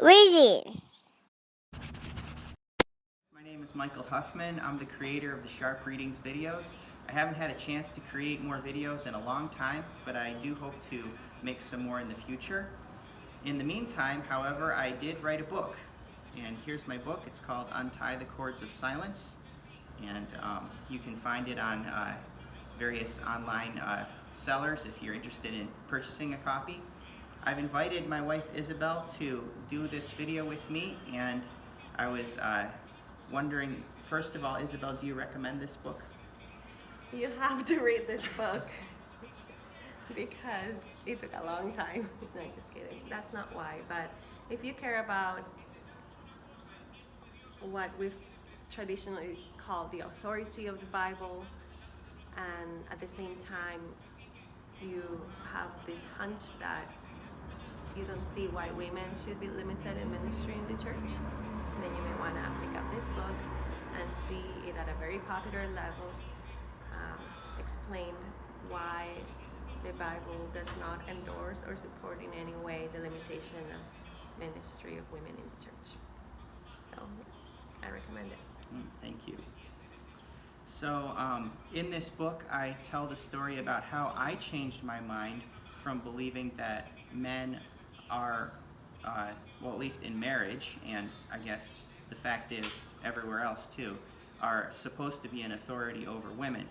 Reasons. My name is Michael Huffman. I'm the creator of the Sharp Readings videos. I haven't had a chance to create more videos in a long time, but I do hope to make some more in the future. In the meantime, however, I did write a book, and here's my book. It's called Untie the Cords of Silence, and you can find it on various online sellers if you're interested in purchasing a copy. I've invited my wife Isabel to do this video with me, and I was wondering, first of all, Isabel, do you recommend this book? You have to read this book because it took a long time. No, just kidding. That's not why. But if you care about what we've traditionally called the authority of the Bible, and at the same time you have this hunch that you don't see why women should be limited in ministry in the church, then you may want to pick up this book and see it at a very popular level, explain why the Bible does not endorse or support in any way the limitation of ministry of women in the church. So I recommend it. Thank you. So in this book, I tell the story about how I changed my mind from believing that men are, well, at least in marriage, and I guess the fact is everywhere else too, are supposed to be an authority over women.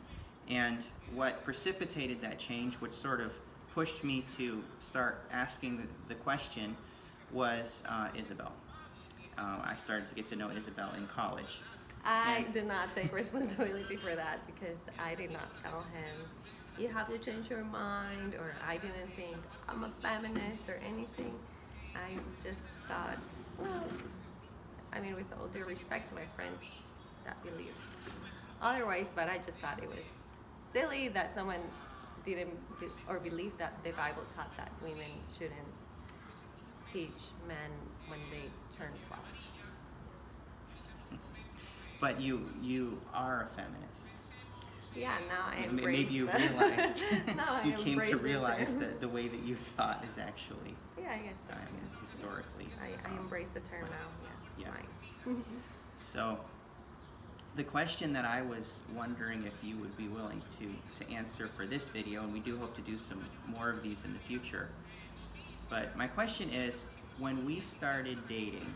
And what precipitated that change, what sort of pushed me to start asking the question, was Isabel. I started to get to know Isabel in college. I did not take responsibility for that because I did not tell him, you have to change your mind, or I didn't think I'm a feminist or anything. I just thought, well, I mean, with all due respect to my friends that believe otherwise, but I just thought it was silly that someone didn't or believed that the Bible taught that women shouldn't teach men when they turn 12. But you are a feminist. Yeah, now I embrace Maybe you realized, now you came to embrace realize it. that the way that you thought is actually, Yeah, I guess so. historically. I embrace the term now. Yeah, it's mine. So the question that I was wondering if you would be willing to answer for this video, and we do hope to do some more of these in the future, but my question is, when we started dating,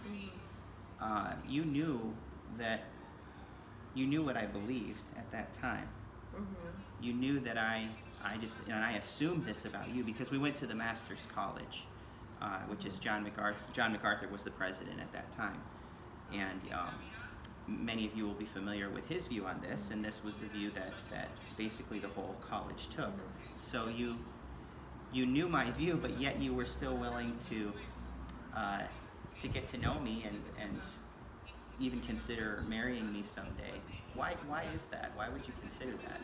you knew what I believed at that time. You knew that I assumed this about you because we went to the Master's College, which is John MacArthur was the president at that time, and many of you will be familiar with his view on this, and this was the view that basically the whole college took. So you knew my view, but yet you were still willing to get to know me and even consider marrying me someday. Why is that? Why would you consider that?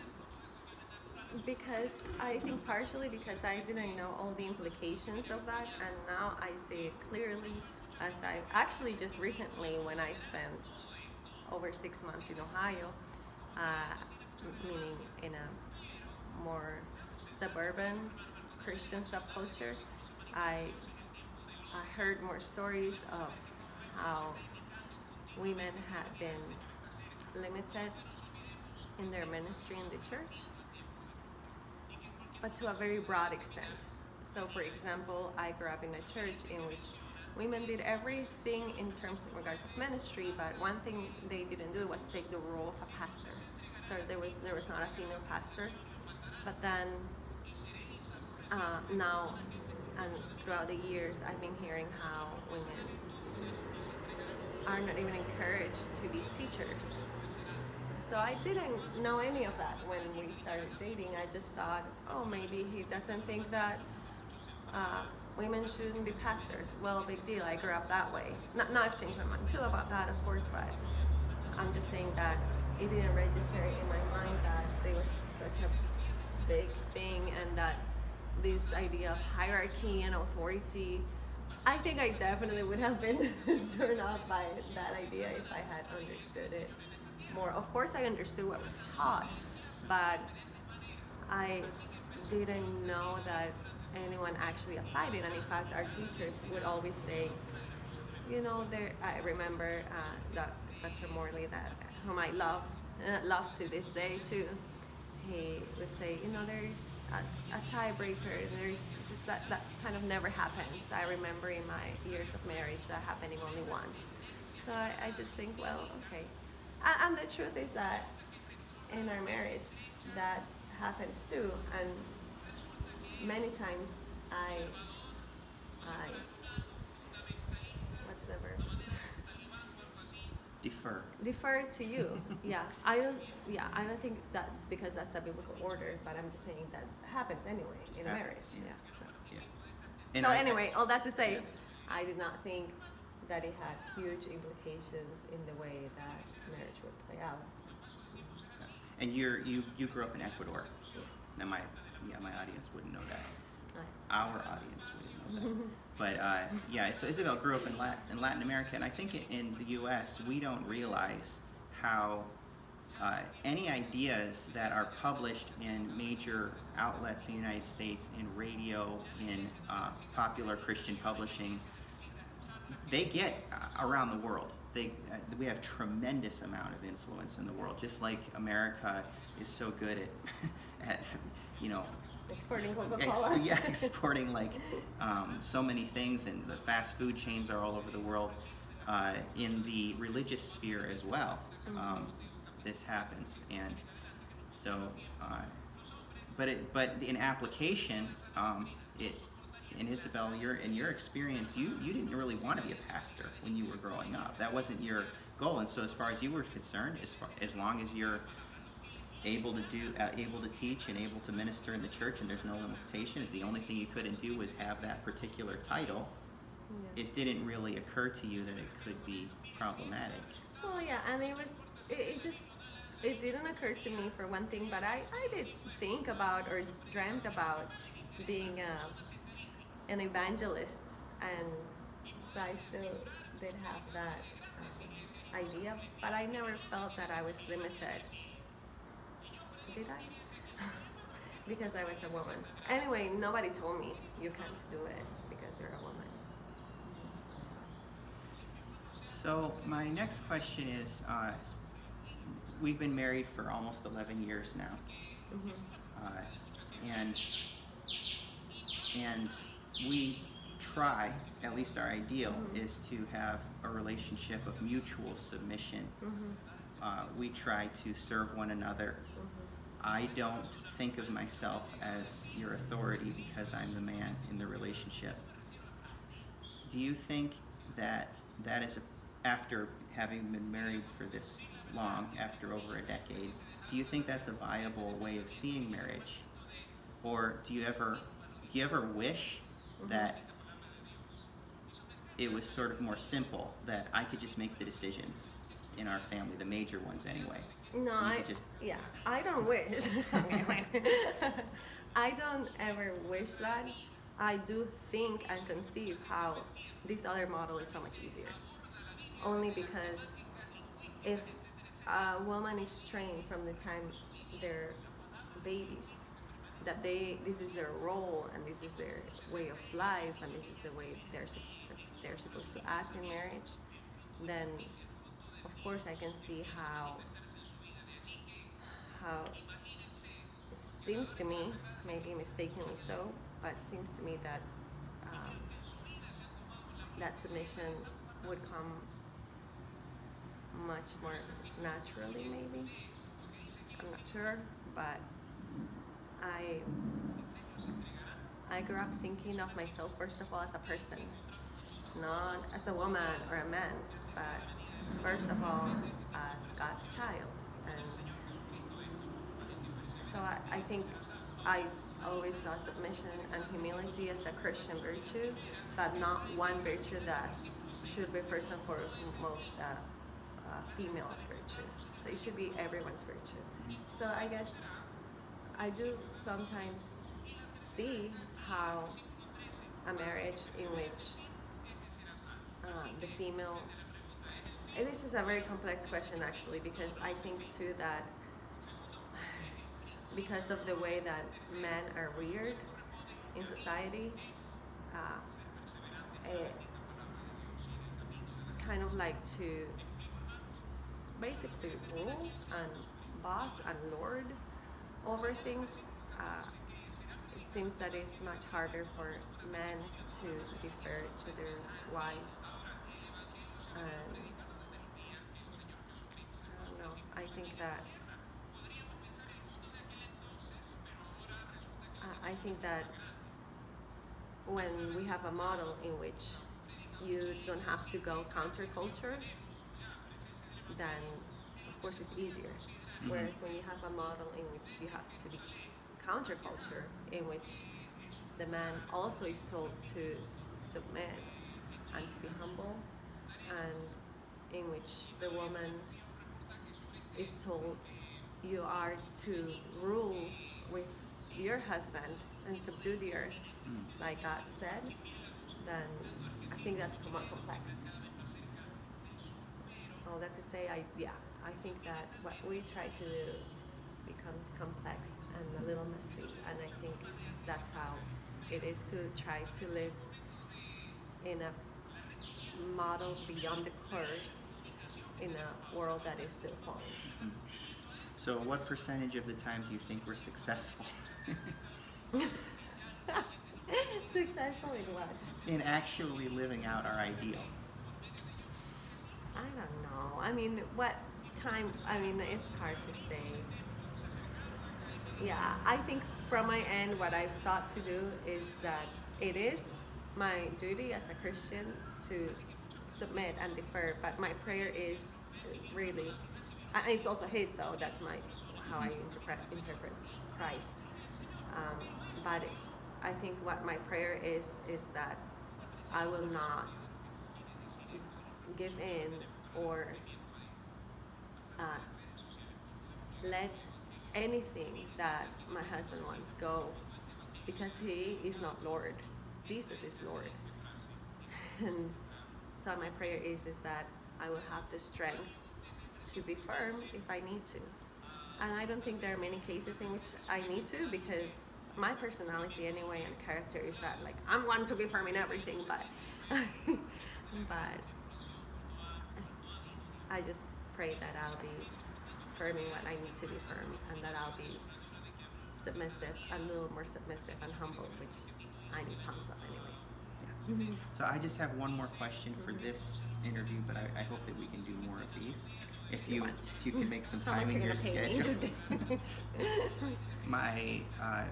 Because I think partially because I didn't know all the implications of that, and now I see it clearly, as I actually just recently, when I spent over 6 months in Ohio, meaning in a more suburban Christian subculture, I heard more stories of how women had been limited in their ministry in the church, but to a very broad extent. So for example, I grew up in a church in which women did everything in terms of regards of ministry, but one thing they didn't do was take the role of a pastor. So there was not a female pastor. But then now and throughout the years, I've been hearing how women are not even encouraged to be teachers. So I didn't know any of that when we started dating. I just thought, oh, maybe he doesn't think that women shouldn't be pastors. Well, big deal. I grew up that way. Now I've changed my mind too about that, of course, but I'm just saying that it didn't register in my mind that there was such a big thing, and that this idea of hierarchy and authority, I think I definitely would have been turned off by that idea if I had understood it more. Of course, I understood what was taught, but I didn't know that anyone actually applied it. And in fact, our teachers would always say, you know, there I remember that Dr. Morley, that whom I love to this day too. He would say, you know, there's a tiebreaker. There's just that kind of never happens. I remember in my years of marriage that happening only once. So I just think, well, okay. And the truth is that in our marriage, that happens too. And many times I what's the verb? Defer to you. Yeah, I don't think that because that's a biblical order, but I'm just saying that happens anyway in a marriage. Yeah. So, And so I- anyway, all that to say, yeah. I did not think that it had huge implications in the way that marriage would play out. And you grew up in Ecuador. Yes. Now my audience wouldn't know that. I- Our audience wouldn't know that. But yeah, so Isabel grew up in Latin America, and I think in the U.S. we don't realize how any ideas that are published in major outlets in the United States, in radio, in popular Christian publishing, they get around the world. We have tremendous amount of influence in the world, just like America is so good at you know, Exporting Coca-Cola. exporting like so many things, and the fast food chains are all over the world. In the religious sphere as well, this happens, and so. But in application, in Isabel, in your experience, you didn't really want to be a pastor when you were growing up. That wasn't your goal, and so as far as you were concerned, as long as you're able to teach and able to minister in the church, and there's no limitations, the only thing you couldn't do was have that particular title. Yeah. It didn't really occur to you that it could be problematic. Well, yeah, and it didn't occur to me for one thing, but I did think about or dreamt about being an evangelist, and so I still did have that idea, but I never felt that I was limited. Did I? Because I was a woman. Anyway, nobody told me you can't do it because you're a woman. So my next question is, we've been married for almost 11 years now, and we try, at least our ideal, is to have a relationship of mutual submission. We try to serve one another. I don't think of myself as your authority because I'm the man in the relationship. Do you think that is after having been married for this long, after over a decade, do you think that's a viable way of seeing marriage? Or do you ever wish that it was sort of more simple, that I could just make the decisions in our family, the major ones anyway? No, I don't wish. I don't ever wish that. I do think and conceive how this other model is so much easier. Only because if a woman is trained from the time they're babies, that this is their role and this is their way of life and this is the way they're supposed to act in marriage, then of course I can see how it seems to me, maybe mistakenly so, but it seems to me that that submission would come much more naturally, maybe. I'm not sure, but I grew up thinking of myself first of all as a person, not as a woman or a man, but first of all as God's child. And so I think I always saw submission and humility as a Christian virtue, but not one virtue that should be first and foremost female virtue. So it should be everyone's virtue. So I guess I do sometimes see how a marriage in which the female, and this is a very complex question actually, because I think too that because of the way that men are reared in society, kind of like to basically rule and boss and lord over things, it seems that it's much harder for men to defer to their wives. And I don't know. I think that when we have a model in which you don't have to go counterculture, then of course it's easier. Whereas when you have a model in which you have to be counterculture, in which the man also is told to submit and to be humble, and in which the woman is told you are to rule with your husband and subdue the earth, like God said, then I think that's more complex. All that to say, I think that what we try to do becomes complex and a little messy, and I think that's how it is to try to live in a model beyond the curse in a world that is still falling. So what percentage of the time do you think we're successful? Successful in what? In actually living out our ideal. I don't know. I mean, what time? I mean, it's hard to say. Yeah, I think from my end, what I've sought to do is that it is my duty as a Christian to submit and defer, but my prayer is really, and it's also His though. That's how I interpret Christ. But I think what my prayer is that I will not give in or let anything that my husband wants go, because he is not Lord. Jesus is Lord. And so my prayer is that I will have the strength to be firm if I need to. And I don't think there are many cases in which I need to, because my personality anyway and character is that, like, I'm one to be firm in everything, but I just pray that I'll be firm in what I need to be firm, and that I'll be submissive, a little more submissive and humble, which I need tons of anyway. Yeah. So I just have one more question for this interview, but I hope that we can do more of these. If you can make some time in your schedule.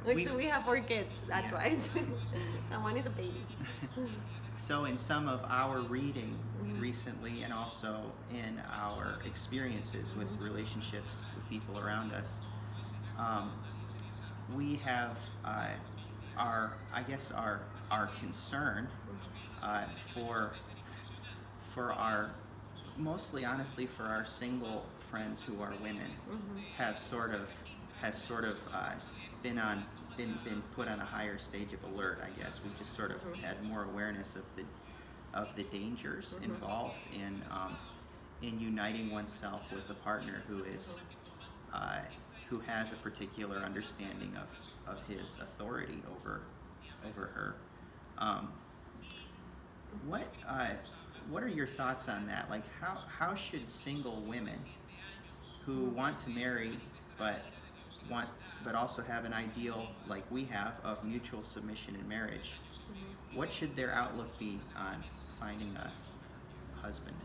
We have 4 kids, that's why. And one is a baby. So in some of our reading recently, and also in our experiences with relationships with people around us, we have our concern for our, mostly honestly for our single friends who are women, has sort of been put on a higher stage of alert. I guess we've just sort of had more awareness of the dangers involved in uniting oneself with a partner who is who has a particular understanding of his authority over her. What are your thoughts on that? Like, how should single women who want to marry but also have an ideal like we have of mutual submission in marriage, what should their outlook be on finding a husband?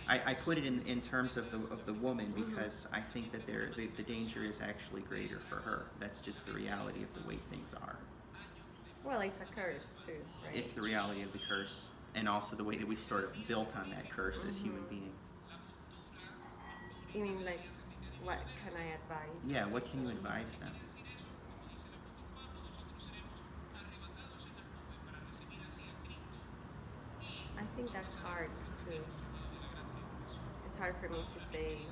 I put it in terms of the woman, because I think that the danger is actually greater for her. That's just the reality of the way things are. Well, it's a curse too, right? It's the reality of the curse, and also the way that we sort of built on that curse as human beings. You mean, like, what can I advise? Yeah, what can you advise them? I think that's hard too. It's hard for me to say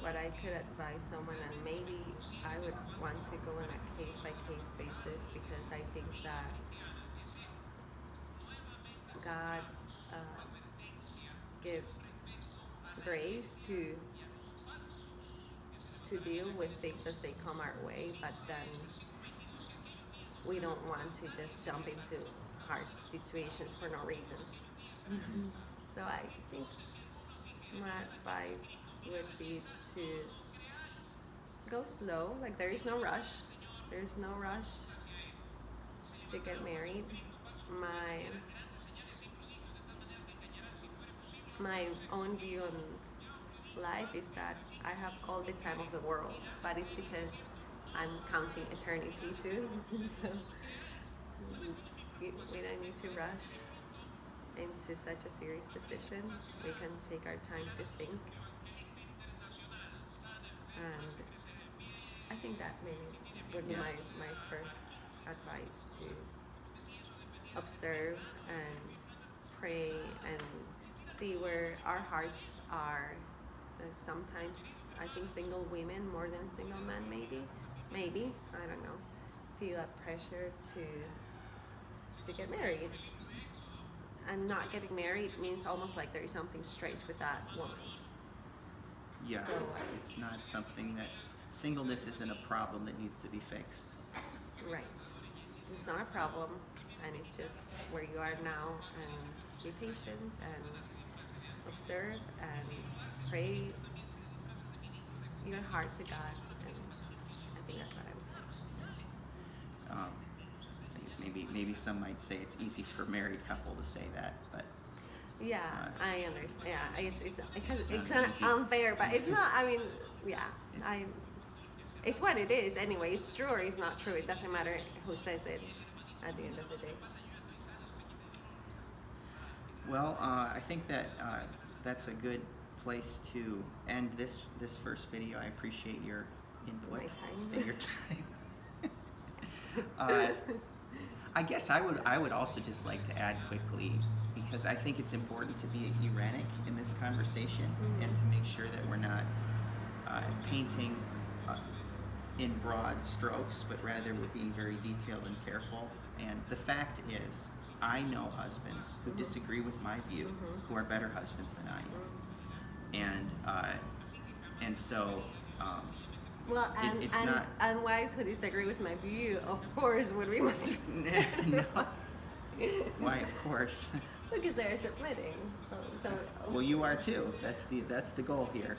what I could advise someone, and maybe I would want to go on a case-by-case basis, because I think that God gives grace to deal with things as they come our way, but then we don't want to just jump into harsh situations for no reason. So I think my advice would be to go slow. Like there is no rush. There's no rush to get married. My own view on life is that I have all the time of the world, but it's because I'm counting eternity too. So we don't need to rush into such a serious decision. We can take our time to think, and I think that maybe would be my first advice, to observe and pray and see where our hearts are. Sometimes I think single women more than single men, maybe, I don't know, feel that pressure to get married. And not getting married means almost like there is something strange with that woman. Yeah, So, it's not something that, singleness isn't a problem that needs to be fixed. right. It's not a problem, and it's just where you are now, and be patient and observe and pray your heart to God, and I think that's what I would say. Maybe some might say it's easy for a married couple to say that, but Yeah, I understand. Yeah, it's not kind of easy. unfair, but it's not. I mean, yeah, It's- it's what it is anyway. It's true or it's not true. It doesn't matter who says it at the end of the day. well, I think that that's a good place to end this first video. I appreciate your input My time. and your time. I guess I would also just like to add quickly, because I think it's important to be erratic in this conversation, and to make sure that we're not painting in broad strokes, but rather we're being very detailed and careful. And the fact is, I know husbands who disagree with my view, who are better husbands than I am, and so. Well, It's not. and wives who disagree with my view, of course, would be much No. Why? Of course. because they're submitting. So Well, you are too. That's the goal here.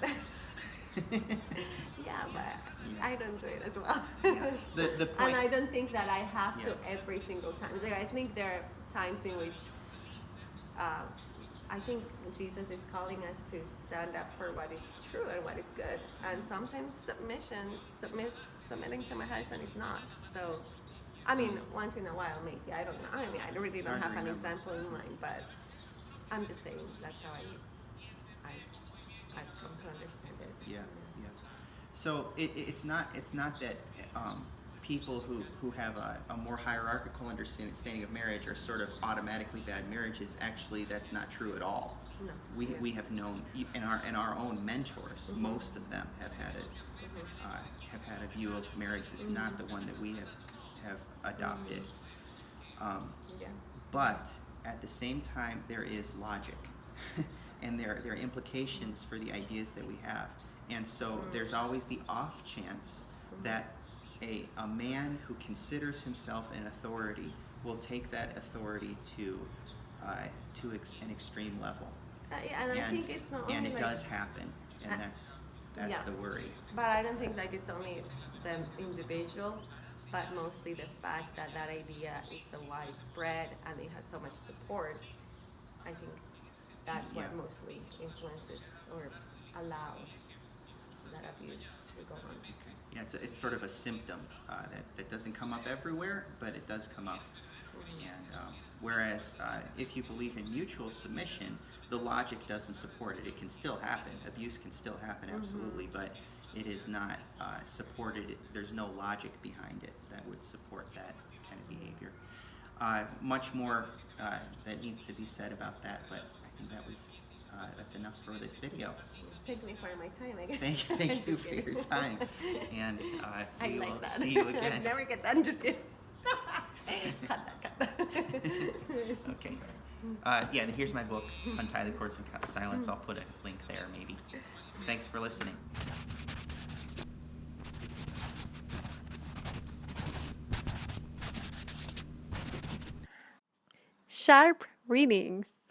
yeah, but I don't do it as well. Yeah. The point. And I don't think that I have to Yeah. every single time. I think there are times in which I think Jesus is calling us to stand up for what is true and what is good. And sometimes submitting to my husband is not. So, I mean, once in a while, maybe. I don't know. I mean, I really don't hard to have an remember. example in mind, but I'm just saying that's how I've come to understand it. Yeah. Yes. So it's not that people who have a more hierarchical understanding of marriage are sort of automatically bad marriages. Actually, that's not true at all. No. We have known in our own mentors, most of them have had a view of marriage that's not the one that we have adopted. Yeah. But at the same time, there is logic, and there are implications for the ideas that we have. And so there's always the off chance that a man who considers himself an authority will take that authority to an extreme level. And I think it's not and only it like, does happen, and that's yeah. the worry. But I don't think like it's only the individual, but mostly the fact that that idea is so widespread and it has so much support. I think that's what Yeah. mostly influences or allows that abuse to go on. Yeah, it's sort of a symptom that doesn't come up everywhere, but it does come up. And whereas if you believe in mutual submission, the logic doesn't support it. It can still happen. Abuse can still happen, absolutely, but it is not supported. There's no logic behind it that would support that kind of behavior. Much more that needs to be said about that, but I think that's enough for this video. Thank me for my time again. Thank you Just for your kidding. time, and I we will like that. see you I again. never get that. I'm just kidding. Cut that. Okay. Yeah, and here's my book, Untie the Cords of Silence. I'll put a link there, maybe. Thanks for listening. Sharp Readings.